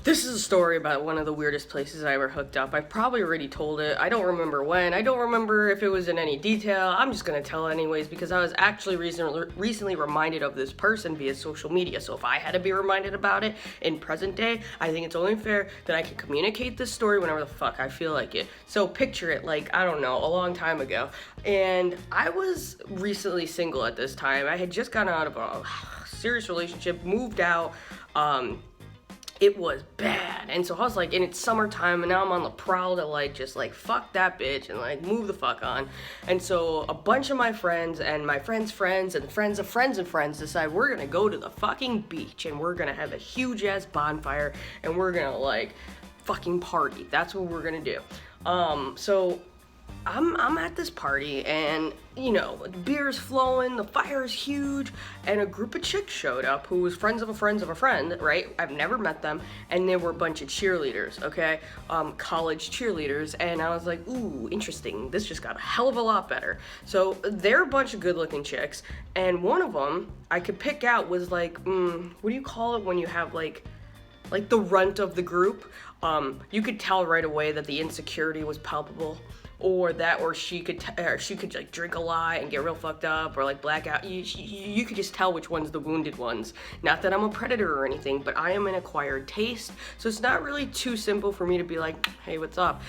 This is a story about one of the weirdest places I ever hooked up. I've probably already told it. I don't remember when. I don't remember if it was in any detail. I'm just gonna tell it anyways because I was actually recently reminded of this person via social media. So if I had to be reminded about it in present day, I think it's only fair that I can communicate this story whenever the fuck I feel like it. So picture it like, I don't know, a long time ago. And I was recently single at this time. I had just gotten out of a serious relationship, moved out. It was bad. And so I was like, and it's summertime and now I'm on the prowl to like, just like, fuck that bitch and like move the fuck on. And so a bunch of my friends and my friends' friends and friends of friends and friends decide we're gonna go to the fucking beach and we're gonna have a huge ass bonfire and we're gonna like fucking party. That's what we're gonna do. So I'm at this party and, you know, beer's flowing, the fire is huge, and a group of chicks showed up who was friends of a friend of a friend, right? I've never met them, and they were a bunch of cheerleaders, okay? College cheerleaders, and I was like, ooh, interesting. This just got a hell of a lot better. So they're a bunch of good-looking chicks, and one of them I could pick out was like, what do you call it when you have like the runt of the group? You could tell right away that the insecurity was palpable. Or she could like drink a lot and get real fucked up, or like black out. You could just tell which one's the wounded ones. Not that I'm a predator or anything, but I am an acquired taste, so it's not really too simple for me to be like, hey, what's up?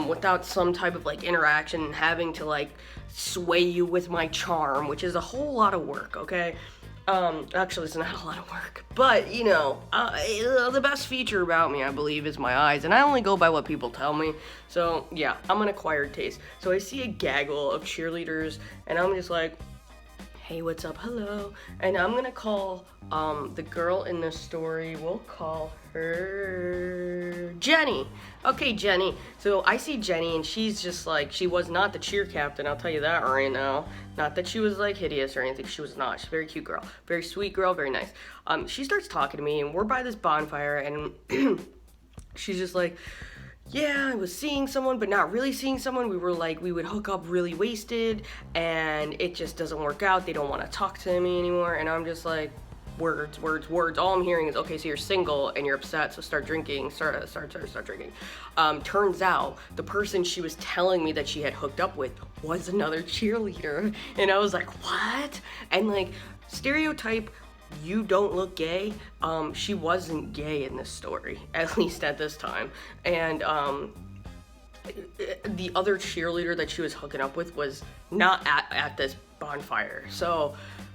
Without some type of like interaction and having to like sway you with my charm, which is a whole lot of work, okay? Actually, it's not a lot of work, but, you know, the best feature about me, I believe, is my eyes, and I only go by what people tell me, so, yeah, I'm an acquired taste. So I see a gaggle of cheerleaders, and I'm just like, hey, what's up, hello, and I'm gonna call, the girl in this story, we'll call her Jenny. Okay, Jenny. So I see Jenny, and she's just like, she was not the cheer captain, I'll tell you that right now. Not that she was like hideous or anything, she was not. She's a very cute girl, very sweet girl, very nice. She starts talking to me, and we're by this bonfire, and she's just like, yeah, I was seeing someone, but not really seeing someone. We were like, we would hook up really wasted, and it just doesn't work out. They don't want to talk to me anymore, and I'm just like, words. All I'm hearing is, okay, so you're single and you're upset, so start drinking, start drinking. Turns out the person she was telling me that she had hooked up with was another cheerleader, and I was like, what? And like, stereotype, you don't look gay. She wasn't gay in this story, at least at this time. And the other cheerleader that she was hooking up with was not at this bonfire. So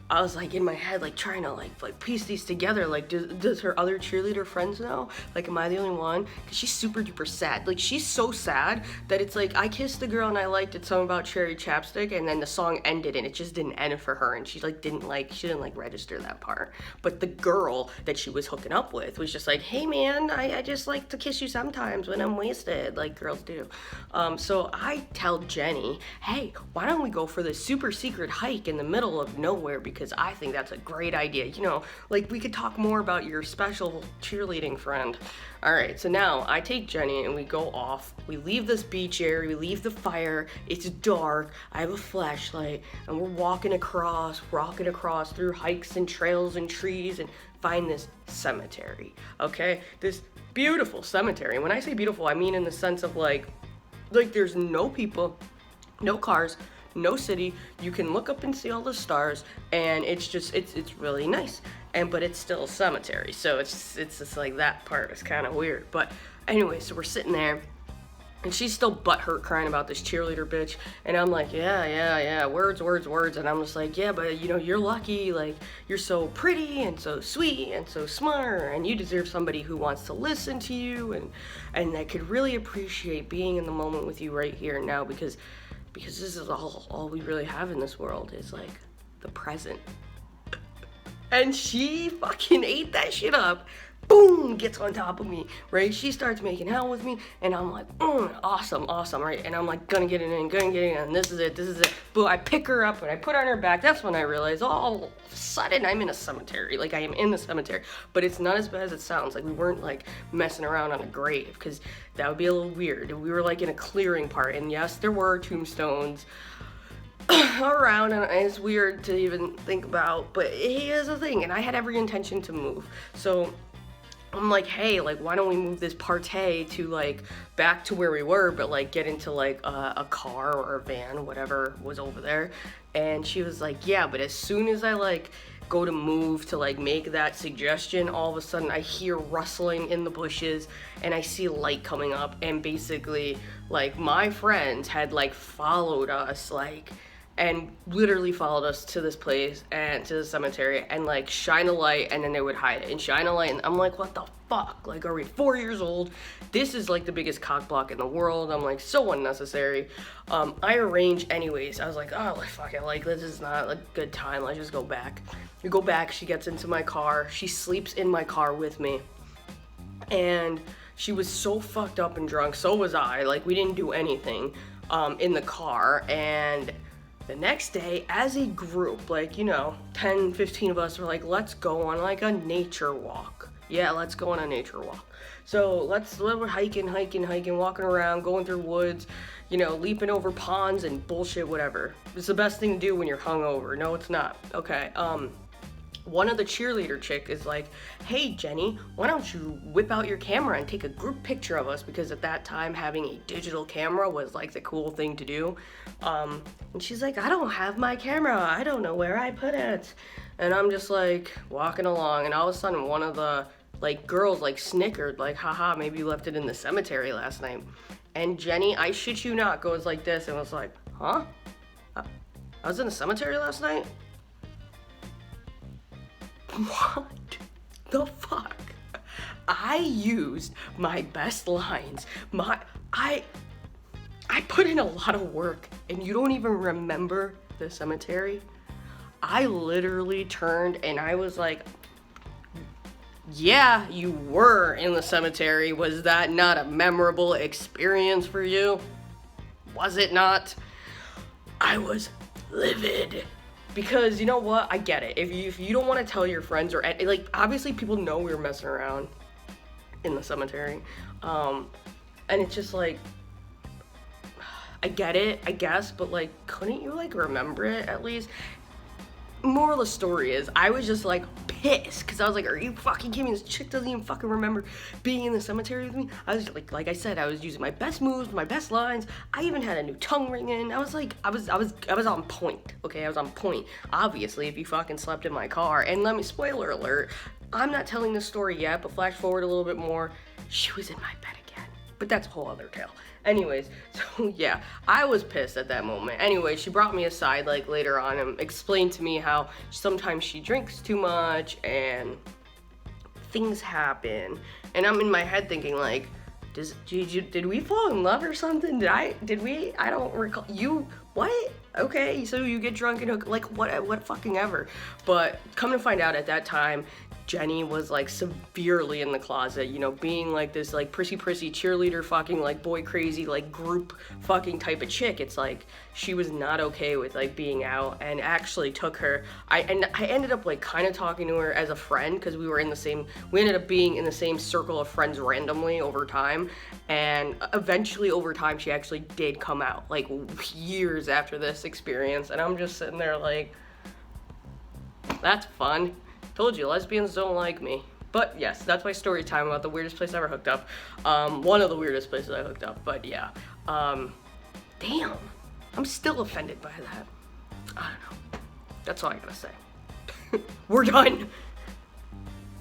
I was like in my head, like trying to like piece these together. Like, does her other cheerleader friends know? Like, am I the only one? Cause she's super duper sad. Like, she's so sad that it's like, I kissed the girl and I liked it, something about cherry chapstick, and then the song ended and it just didn't end for her, and she didn't register that part. But the girl that she was hooking up with was just like, hey man, I just like to kiss you sometimes when I'm wasted, like girls do. So I tell Jenny, hey, why don't we go for this super secret hike in the middle of nowhere, because I think that's a great idea. You know, like we could talk more about your special cheerleading friend. All right, so now I take Jenny and we go off. We leave this beach area, we leave the fire. It's dark. I have a flashlight, and we're walking across through hikes and trails and trees and find this cemetery. Okay, this beautiful cemetery. And when I say beautiful, I mean in the sense of like there's no people, no cars, no city. You can look up and see all the stars, and it's really nice. But it's still a cemetery, so it's just like that part is kind of weird. But anyway, so we're sitting there, and she's still butthurt crying about this cheerleader bitch, and I'm like, yeah, words, and I'm just like, yeah, but you know, you're lucky, like, you're so pretty, and so sweet, and so smart, and you deserve somebody who wants to listen to you, and that could really appreciate being in the moment with you right here and now, because this is all we really have in this world is like the present. And she fucking ate that shit up. Boom, gets on top of me, right? She starts making out with me, and I'm like, awesome, right? And I'm like, gonna get it in, and this is it. But I pick her up and I put her on her back. That's when I realize, all of a sudden, I'm in a cemetery. Like, I am in the cemetery, but it's not as bad as it sounds. Like, we weren't like messing around on a grave, because that would be a little weird. We were like in a clearing part, and yes, there were tombstones around, and it's weird to even think about, but it is a thing, and I had every intention to move. So I'm like, hey, like, why don't we move this party to, like, back to where we were, but, like, get into, like, a car or a van, whatever was over there. And she was like, yeah, but as soon as I, like, go to move to, like, make that suggestion, all of a sudden I hear rustling in the bushes and I see light coming up. And basically, like, my friends had, like, followed us, like, and literally followed us to this place and to the cemetery and like shine a light, and then they would hide it and shine a light, and I'm like, what the fuck? Like, are we 4 years old? This is like the biggest cock block in the world. I'm like, so unnecessary. I arranged anyways. I was like, oh, like, fuck it, like, this is not a good time, let's just go back. We go back, she gets into my car, she sleeps in my car with me, and she was so fucked up and drunk, so was I. Like, we didn't do anything in the car. And the next day, as a group, like, you know, 10, 15 of us were like, let's go on like a nature walk. Yeah, let's go on a nature walk. So we're hiking, walking around, going through woods, you know, leaping over ponds and bullshit, whatever. It's the best thing to do when you're hungover. No, it's not. Okay, one of the cheerleader chick is like, hey, Jenny, why don't you whip out your camera and take a group picture of us? Because at that time, having a digital camera was like the cool thing to do. And she's like, I don't have my camera. I don't know where I put it. And I'm just like walking along, and all of a sudden one of the like girls like snickered, like, haha, maybe you left it in the cemetery last night. And Jenny, I shit you not, goes like this and was like, huh? I was in the cemetery last night? What the fuck? I used my best lines. I put in a lot of work, and you don't even remember the cemetery? I literally turned and I was like, yeah, you were in the cemetery. Was that not a memorable experience for you? Was it not? I was livid. Because, you know what, I get it. If you don't want to tell your friends, or like, obviously people know we were messing around in the cemetery, and it's just like, I get it, I guess, but like, couldn't you like remember it at least? Moral of the story is, I was just like pissed, because I was like, are you fucking kidding me? This chick doesn't even fucking remember being in the cemetery with me. I was like I said, I was using my best moves, my best lines. I even had a new tongue ring in. I was like, I was on point. Okay, I was on point. Obviously, if you fucking slept in my car, and let me, spoiler alert, I'm not telling this story yet, but flash forward a little bit more, she was in my bed again. But that's a whole other tale. Anyways, so yeah, I was pissed at that moment. Anyway, she brought me aside like later on and explained to me how sometimes she drinks too much and things happen. And I'm in my head thinking like, did we fall in love or something? Did we? I don't recall. You, what? Okay, so you get drunk and like what fucking ever. But come to find out, at that time, Jenny was like severely in the closet, you know, being like this like prissy cheerleader fucking like boy crazy like group fucking type of chick. It's like she was not okay with like being out, and actually took her. I ended up like kind of talking to her as a friend, because we ended up being in the same circle of friends randomly over time, and eventually over time she actually did come out like years after this experience. And I'm just sitting there like, that's fun. Told you, lesbians don't like me. But yes, that's my story time about the weirdest place I ever hooked up. One of the weirdest places I hooked up, but yeah. Damn, I'm still offended by that. I don't know. That's all I gotta say. We're done.